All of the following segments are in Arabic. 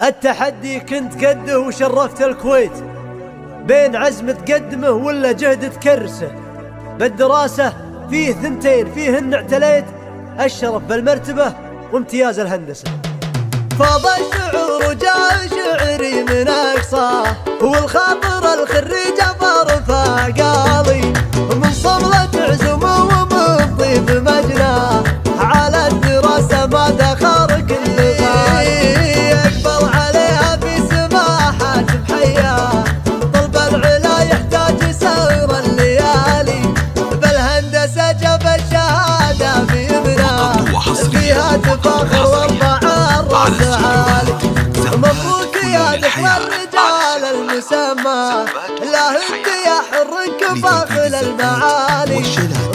التحدي كنت قده وشرفت الكويت، بين عزم تقدمه ولا جهد تكرسه. بالدراسة فيه ثنتين فيهن اعتليت، الشرف بالمرتبة وامتياز الهندسة. فاض الشعور وجاء شعري من أقصاه، والخاطر الخريج فرفع قاضي، من صملة عزمه ومن طيب مجناه، على الدراسة ما دخر كل غالي، يقبل عليها في سماحات بحياه، طلب العلا يحتاج سهر الليالي، بالهندسة جاب الشهادة في يمناه، فيها تفاخر وارفع الراس عالي. مبروك يا ذكرى الرجال المسمى، لا انت يا حر كفاخل المعالي،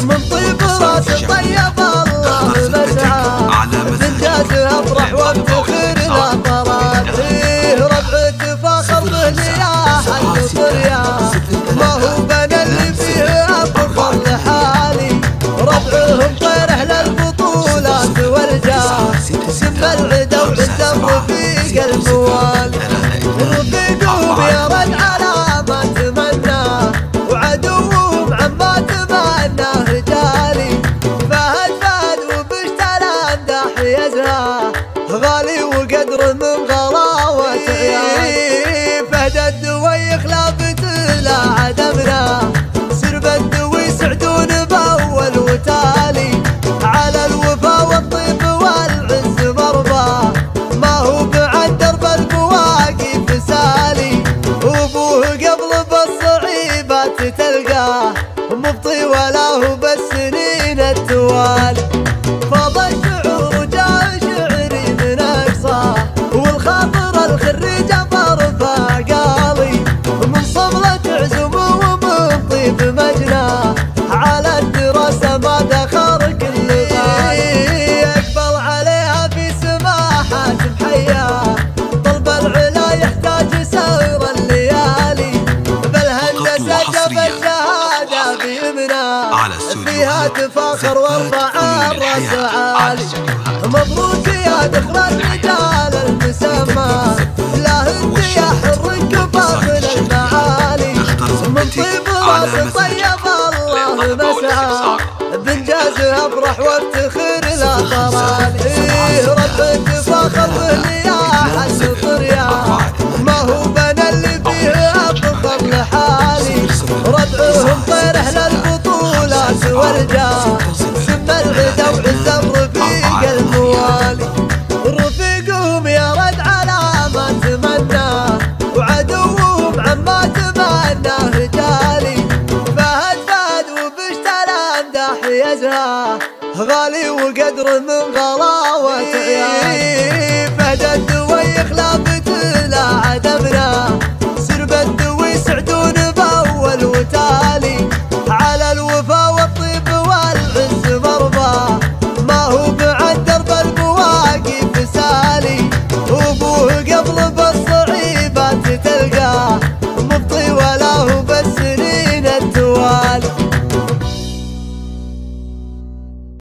من طيب راس طيب الله مسعاه، بإنجاز افرح وافتخر الاطراد، ربع تفاخر بالياح الطريا، ما هو بنا اللي فيه افخر لحالي، ربعهم طير اهل البطولات والجاه، سم العدا وعز الرفيق الموالي، رفيقهم يرد على ما تمناه، وعدوهم عما تمناه رجالي، فهد فهد وبشترى امداح يزهى، غالي وقدر من غلاوة عيالي، فهد الدوي خلافة لا عدمنا، سرب الدوي سعدون باول وتالي، على الوفا والطيب والعز مرضى، ما هو بعد درب المواقف سالي، وابوه قبل بالصعيبات تلقاه، مبطي ولا هو بالسنين التوالي. فاض الشعور وجاء شعري من اقصاه، والخاطر الخريج فرفع قاضي، من صملة عزمه ومن طيب مجناه، على الدراسة ما دخر كل غالي، يقبل عليها في سماحات بحياه، طلب العلا يحتاج سهر الليالي، بالهندسة جاب الشهادة في يمناه، فيها تفاخر وارفع الراس عالي. مبروك يا ذكرى الرجال المسمى، لا انت يا حر كفاخر المعالي، من طيب راس طيب الله مسعاه، بإنجاز افرح وافتخر الاطرالي، رب تفاخر بالياح الطريا، ما هو بنا اللي فيه افخر لحالي، ربعهم طير اهل البطولات والجاه، سم العدا وعز الرفيق الموالي، رفيقهم يرد على ما تمناه، وعدوهم عما تمناه رجالي، فهد فهد وبشترى امداح يزهى، غالي وقدر من غلاوة عيالي، فهد الدوي خلافة لا عدمنا، سرب الدوي سعدون